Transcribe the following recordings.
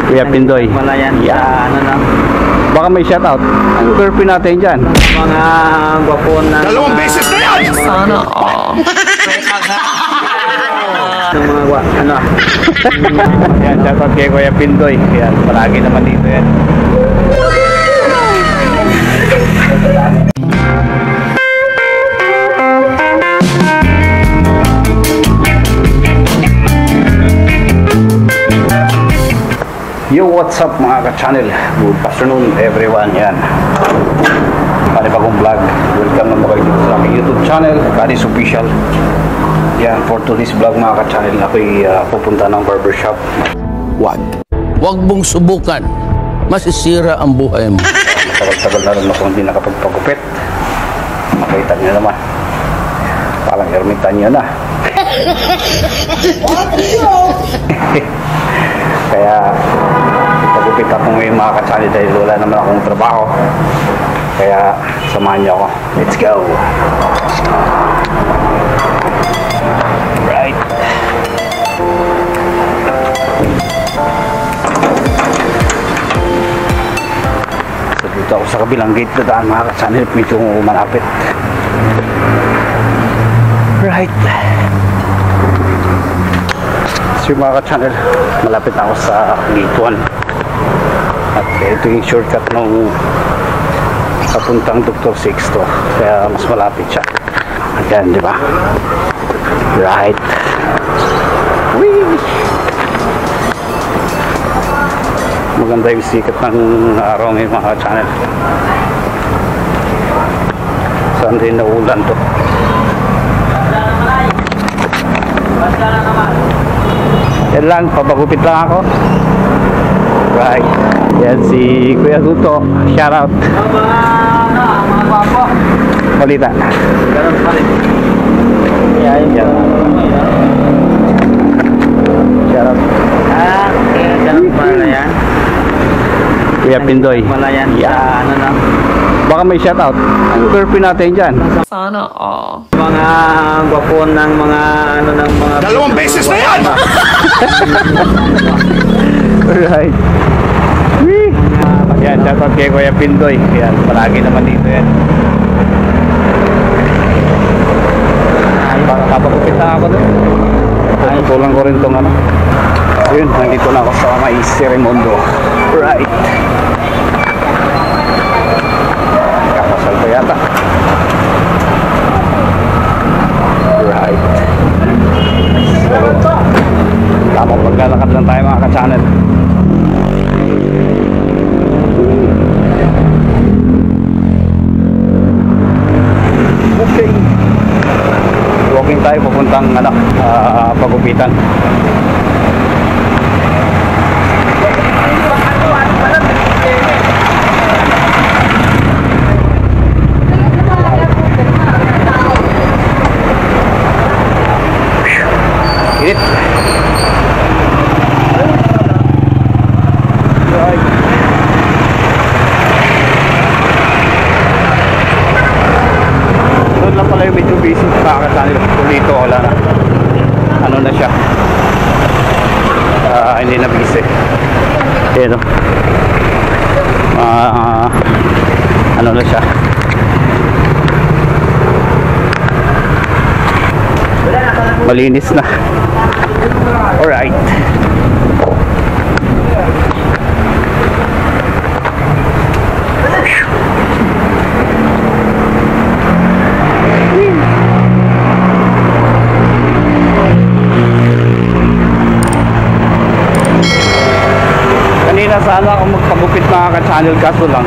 Kuya Pindoy. Wala yan sa ano lang. Baka may shoutout. Ang girlfriend natin dyan. Mga gwapo na. Dalawang beses na yan! Sana all. Ng mga ano. Yan, shoutout kay Kuya Pindoy. Yan, palagi naman dito yan. Yo, what's up mga ka-channel? Good afternoon everyone. Yan, panibagong vlog. Welcome naman kayo dito sa aking YouTube channel, Kadis Official. Yan, for today's vlog mga ka-channel, ako'y pupunta ng barbershop. Huwag mong subukan. Masisira ang buhay mo. Tagal-tagal na rin ako hindi nakapagpagupit. Makita niyo naman, parang ermitan niyo na. Kaya pagupit ako ngayon mga ka-channel dahil wala naman akong trabaho. Kaya samahan niyo ako. Let's go! Right. So dito ako sa kabilang gate na daan mga ka-channel. Medyo malapit. Right. So mga ka-channel, malapit na ako sa gate 1. At ito yung shortcut ng papuntang Dr. Sixto. Kaya mas malapit siya. Ayan, di ba? Right. Whee! Maganda yung sikat ng araw ngayon mga ka-channel. Saan din na ulan to? Yan lang, papagupit lang ako. Right. Yan si Kuya Guto. Shout out. Mga gwapo. Balita. Ganun pa rin. Yan. Shout out. Ganun pa rin yan. Kuya Pindoy. Wala yan sa ano lang. Baka may shout out. Ang girlfriend natin dyan. Sana all. Mga gwapo ng mga ano ng mga. Dalawang beses na yan! Right. Whee! Yan, shout out kay Kuya Pindoy. Yan, palagi naman dito yan. Baka kapagupit na ako doon. Ay, tulang ko rin itong ano. Ayun, nandito na ako sa may Serimundo. Right. Kakasal ko yata. Right. So, tamang paglalakad lang tayo mga ka-channel. Okay. Walking tayo papuntang ano, pagupitan. Init. Right. Doon lang pala yung medyo busy makakasanil. Kung dito wala na. Ano na siya. Hindi na busy. Pero ano na siya. Malinis na. Alright. Kanina sana ako magpagupit mga ka-channel, kaso lang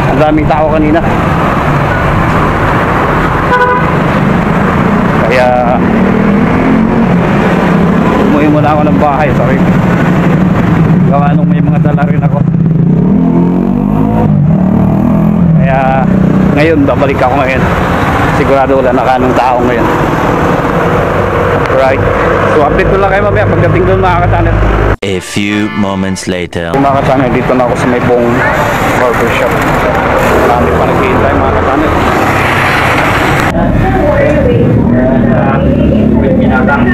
ang daming tao kanina. Kaya umuwi muna ako ng bahay. Sorry. Gawa nung may mga dala rin ako. Kaya ngayon babalik ako ngayon. Sigurado wala na kanong tao ngayon. Right. So update ko lang kayo mamaya pagdating doon mga ka-channel. A few moments later. Mga ka-channel, dito na ako sa may buong barbershop. Marami pa nag-iintay mga ka-channel. Binatang.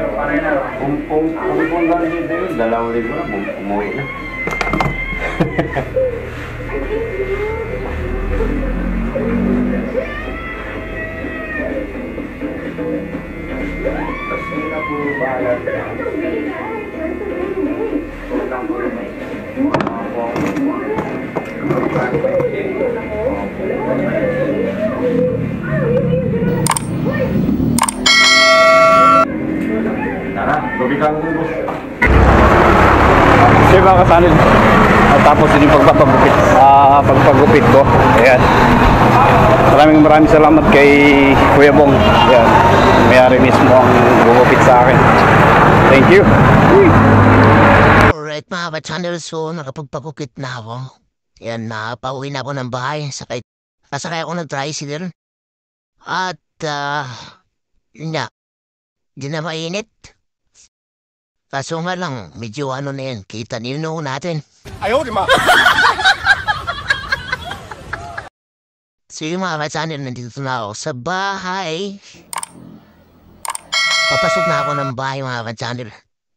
Kung lang dito yun, 2,000 na, umuwi na. Tara, lubikan mo boss. Kasi mga kasanil, tapos din yung pagpagupit ko. Ayan. Maraming salamat kay Kuya Bong. Ayan. Mayari mismo ang gugupit sa akin. Thank you. Uy. Alright mga ka-channel, so nakapagpakukit na ako. Yan, pauwi na ako ng bahay. Sakay ako ng tricycle. At, yun nga, di na mainit. Kaso nga lang, medyo ano na yan, kita nilo natin. Ayaw, di ma. So yung mga ka-channel, nandito na ako sa bahay. Papasok na ako ng bahay mga ka-channel.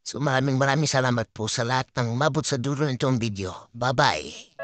So maraming salamat po sa lahat ng mabot sa dulo nitong video. Bye-bye!